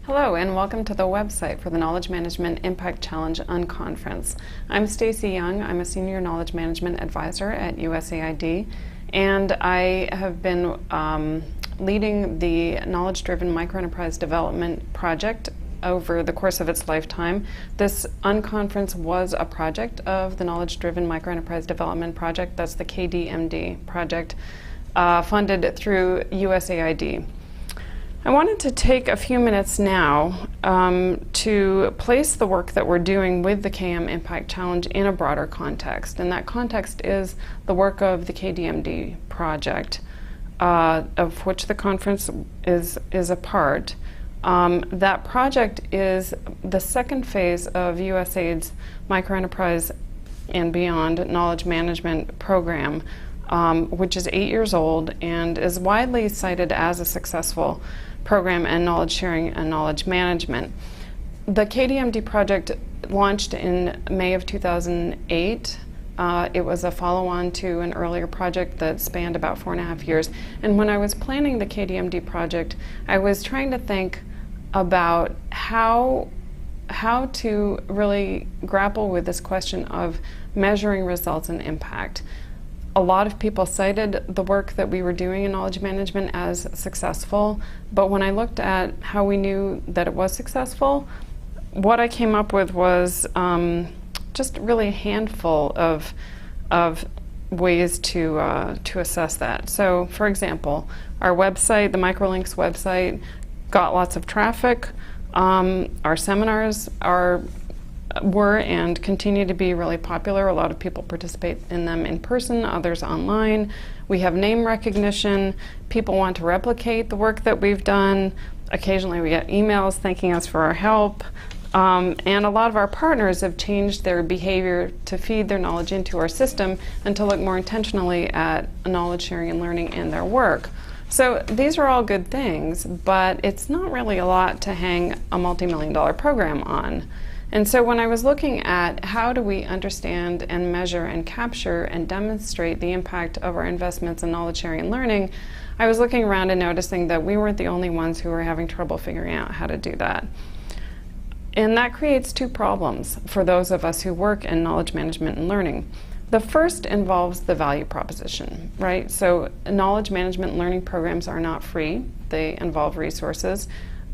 Hello and welcome to the website for the Knowledge Management Impact Challenge Unconference. I'm Stacey Young. I'm a Senior Knowledge Management Advisor at USAID, and I have been leading the Knowledge-Driven Microenterprise Development Project over the course of its lifetime. This unconference was a project of the Knowledge-Driven Microenterprise Development Project. That's the KDMD project funded through USAID. I wanted to take a few minutes now to place the work that we're doing with the KM Impact Challenge in a broader context, and that context is the work of the KDMD project, of which the conference is a part. That project is the second phase of USAID's Microenterprise and Beyond Knowledge Management Program, which is 8 years old and is widely cited as a successful program in knowledge sharing and knowledge management. The KDMD project launched in May of 2008. It was a follow-on to an earlier project that spanned about 4.5 years. And when I was planning the KDMD project, I was trying to think about how to really grapple with this question of measuring results and impact. A lot of people cited the work that we were doing in knowledge management as successful, but when I looked at how we knew that it was successful, what I came up with was just really a handful of ways to assess that. So, for example, our website, the Microlinks website, got lots of traffic. Our seminars were and continue to be really popular. A lot of people participate in them in person, others online. We have name recognition. People want to replicate the work that we've done. Occasionally we get emails thanking us for our help. And a lot of our partners have changed their behavior to feed their knowledge into our system and to look more intentionally at knowledge sharing and learning in their work. So these are all good things, but it's not really a lot to hang a multi-million-dollar program on. And so when I was looking at how do we understand and measure and capture and demonstrate the impact of our investments in knowledge sharing and learning, I was looking around and noticing that we weren't the only ones who were having trouble figuring out how to do that. And that creates two problems for those of us who work in knowledge management and learning. The first involves the value proposition, right? So knowledge management and learning programs are not free. They involve resources.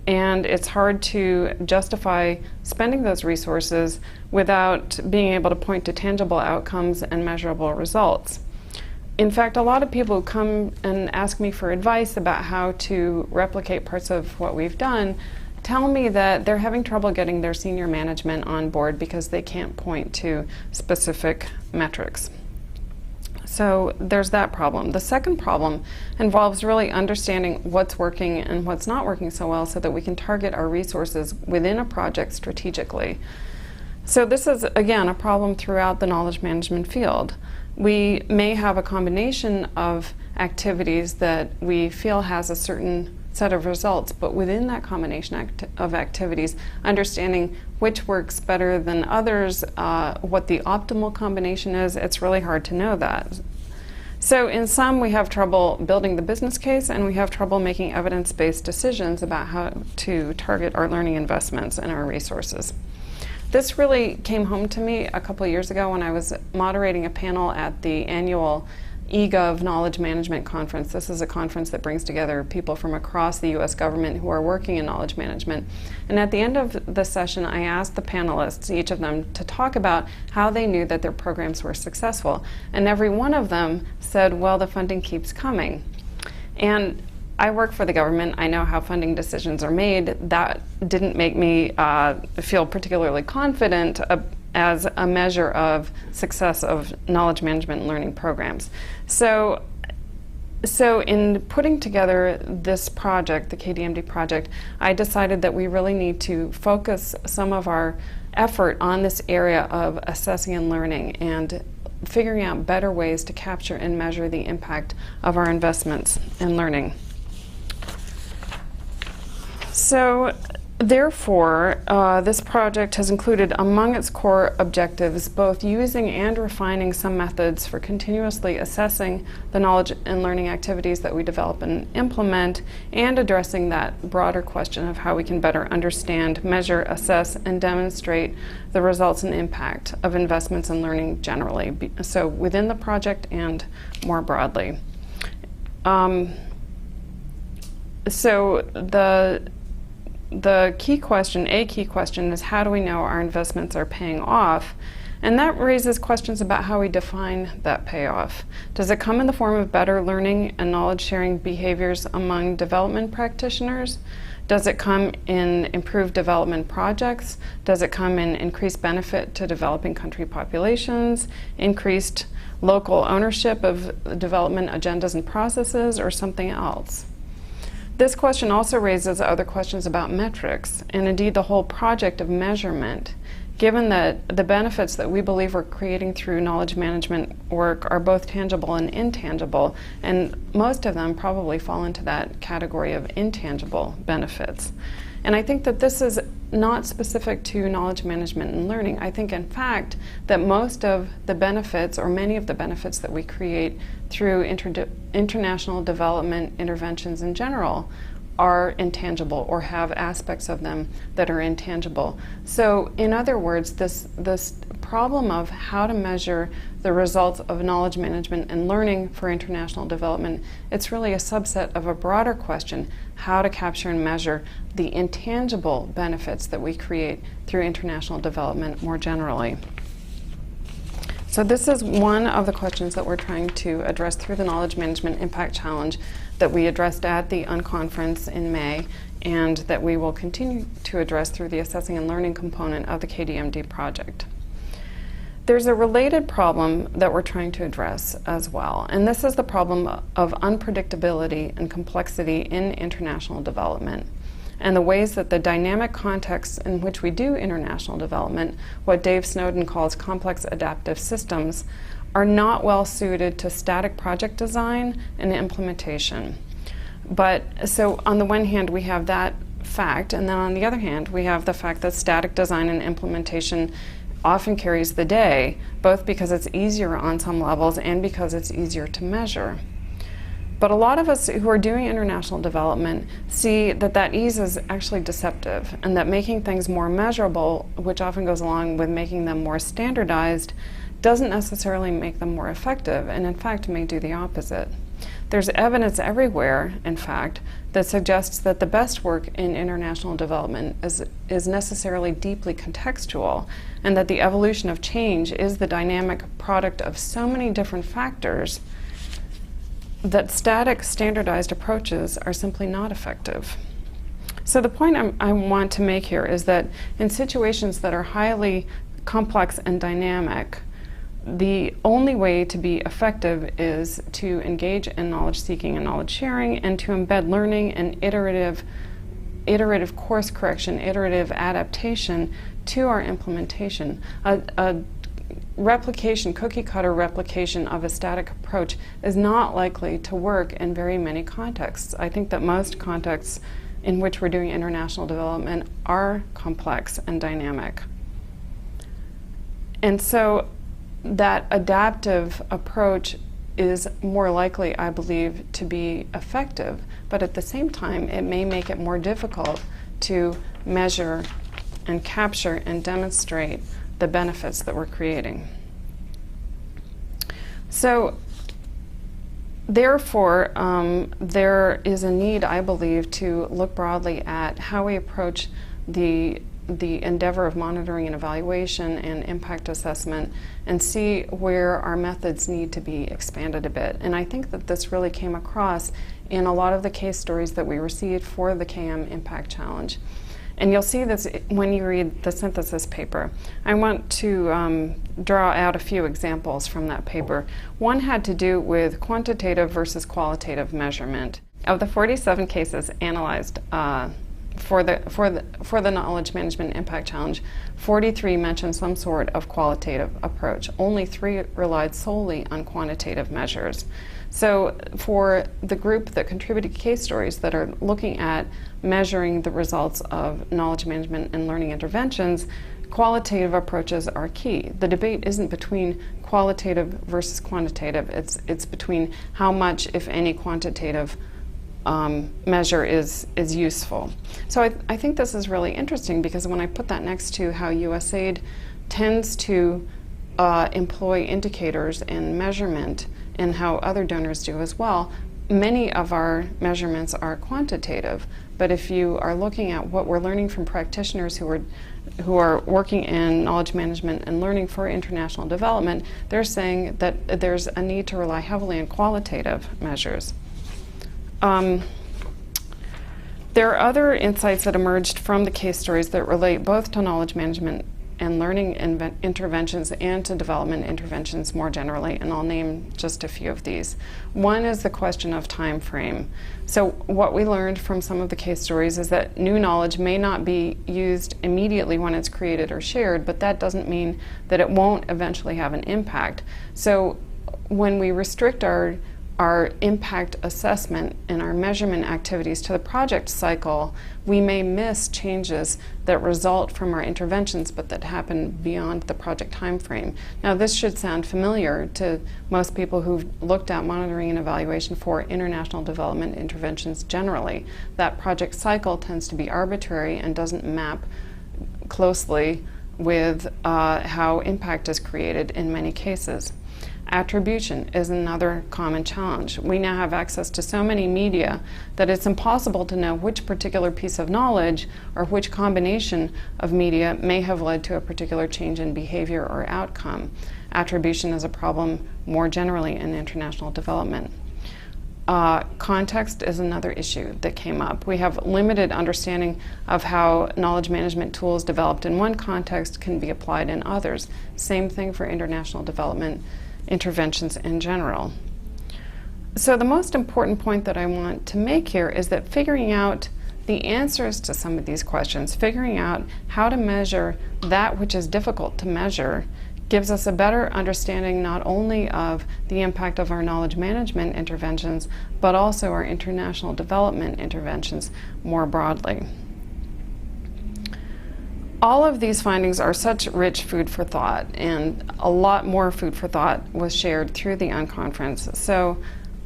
And it's hard to justify spending those resources without being able to point to tangible outcomes and measurable results. In fact, a lot of people come and ask me for advice about how to replicate parts of what we've done, tell me that they're having trouble getting their senior management on board because they can't point to specific metrics. So there's that problem. The second problem involves really understanding what's working and what's not working so well so that we can target our resources within a project strategically. So this is, again, a problem throughout the knowledge management field. We may have a combination of activities that we feel has a certain set of results, but within that combination of activities, understanding which works better than others, what the optimal combination is, it's really hard to know that. So in some, we have trouble building the business case, and we have trouble making evidence-based decisions about how to target our learning investments and our resources. This really came home to me a couple of years ago when I was moderating a panel at the annual eGov Knowledge Management Conference. This is a conference that brings together people from across the U.S. government who are working in knowledge management. And at the end of the session, I asked the panelists, each of them, to talk about how they knew that their programs were successful. And every one of them said, well, the funding keeps coming. And I work for the government. I know how funding decisions are made. That didn't make me feel particularly confident as a measure of success of knowledge management and learning programs. So in putting together this project, the KDMD project, I decided that we really need to focus some of our effort on this area of assessing and learning and figuring out better ways to capture and measure the impact of our investments in learning. So Therefore, this project has included among its core objectives both using and refining some methods for continuously assessing the knowledge and learning activities that we develop and implement, and addressing that broader question of how we can better understand, measure, assess, and demonstrate the results and impact of investments in learning generally, so within the project and more broadly. The key question, a key question, is how do we know our investments are paying off? And that raises questions about how we define that payoff. Does it come in the form of better learning and knowledge sharing behaviors among development practitioners? Does it come in improved development projects? Does it come in increased benefit to developing country populations, increased local ownership of development agendas and processes, or something else? This question also raises other questions about metrics, and indeed the whole project of measurement, given that the benefits that we believe we're creating through knowledge management work are both tangible and intangible, and most of them probably fall into that category of intangible benefits. And I think that this is not specific to knowledge management and learning. I think, in fact, that most of the benefits, or many of the benefits that we create through international development interventions in general, are intangible or have aspects of them that are intangible. So, in other words, this problem of how to measure the results of knowledge management and learning for international development, it's really a subset of a broader question: how to capture and measure the intangible benefits that we create through international development more generally. So this is one of the questions that we're trying to address through the Knowledge Management Impact Challenge that we addressed at the unconference in May, and that we will continue to address through the assessing and learning component of the KDMD project. There's a related problem that we're trying to address as well, and this is the problem of unpredictability and complexity in international development, and the ways that the dynamic contexts in which we do international development, what Dave Snowden calls complex adaptive systems, are not well suited to static project design and implementation. So on the one hand, we have that fact, and then on the other hand, we have the fact that static design and implementation often carries the day, both because it's easier on some levels and because it's easier to measure. But a lot of us who are doing international development see that that ease is actually deceptive, and that making things more measurable, which often goes along with making them more standardized, doesn't necessarily make them more effective, and in fact may do the opposite. There's evidence everywhere, in fact, that suggests that the best work in international development is necessarily deeply contextual, and that the evolution of change is the dynamic product of so many different factors that static, standardized approaches are simply not effective. So the point I want to make here is that in situations that are highly complex and dynamic, the only way to be effective is to engage in knowledge seeking and knowledge sharing, and to embed learning and iterative course correction, iterative adaptation to our implementation. A replication, cookie cutter replication of a static approach is not likely to work in very many contexts. I think that most contexts in which we're doing international development are complex and dynamic. And so that adaptive approach is more likely, I believe, to be effective, but at the same time, it may make it more difficult to measure and capture and demonstrate the benefits that we're creating. So, therefore, there is a need, I believe, to look broadly at how we approach the endeavor of monitoring and evaluation and impact assessment, and see where our methods need to be expanded a bit. And I think that this really came across in a lot of the case stories that we received for the KM Impact Challenge. And you'll see this when you read the synthesis paper. I want to draw out a few examples from that paper. One had to do with quantitative versus qualitative measurement. Of the 47 cases analyzed for the Knowledge Management Impact Challenge, 43 mentioned some sort of qualitative approach. Only 3 relied solely on quantitative measures. So for the group that contributed case stories that are looking at measuring the results of knowledge management and learning interventions, qualitative approaches are key. The debate isn't between qualitative versus quantitative. It's between how much, if any, quantitative measure is useful. So I think this is really interesting, because when I put that next to how USAID tends to employ indicators and measurement, and how other donors do as well, many of our measurements are quantitative. But if you are looking at what we're learning from practitioners who are working in knowledge management and learning for international development, they're saying that there's a need to rely heavily on qualitative measures. There are other insights that emerged from the case stories that relate both to knowledge management and learning interventions and to development interventions more generally, and I'll name just a few of these. One is the question of time frame. So what we learned from some of the case stories is that new knowledge may not be used immediately when it's created or shared, but that doesn't mean that it won't eventually have an impact. So when we restrict our impact assessment and our measurement activities to the project cycle, we may miss changes that result from our interventions but that happen beyond the project time frame. Now, this should sound familiar to most people who've looked at monitoring and evaluation for international development interventions generally. That project cycle tends to be arbitrary and doesn't map closely with how impact is created in many cases. Attribution is another common challenge. We now have access to so many media that it's impossible to know which particular piece of knowledge or which combination of media may have led to a particular change in behavior or outcome. Attribution is a problem more generally in international development. Context is another issue that came up. We have limited understanding of how knowledge management tools developed in one context can be applied in others. Same thing for international development interventions in general. So the most important point that I want to make here is that figuring out the answers to some of these questions, figuring out how to measure that which is difficult to measure, gives us a better understanding not only of the impact of our knowledge management interventions, but also our international development interventions more broadly. All of these findings are such rich food for thought, and a lot more food for thought was shared through the unconference. So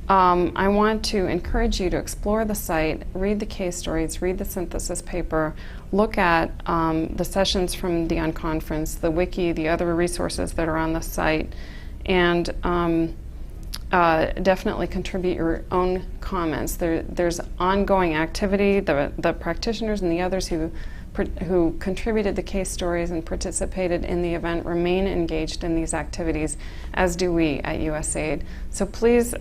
I want to encourage you to explore the site, read the case stories, read the synthesis paper, look at the sessions from the unconference, the wiki, the other resources that are on the site, and definitely contribute your own comments. There's ongoing activity. The practitioners and the others who contributed the case stories and participated in the event remain engaged in these activities, as do we at USAID. So please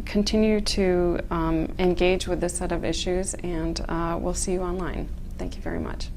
continue to engage with this set of issues, and we'll see you online. Thank you very much.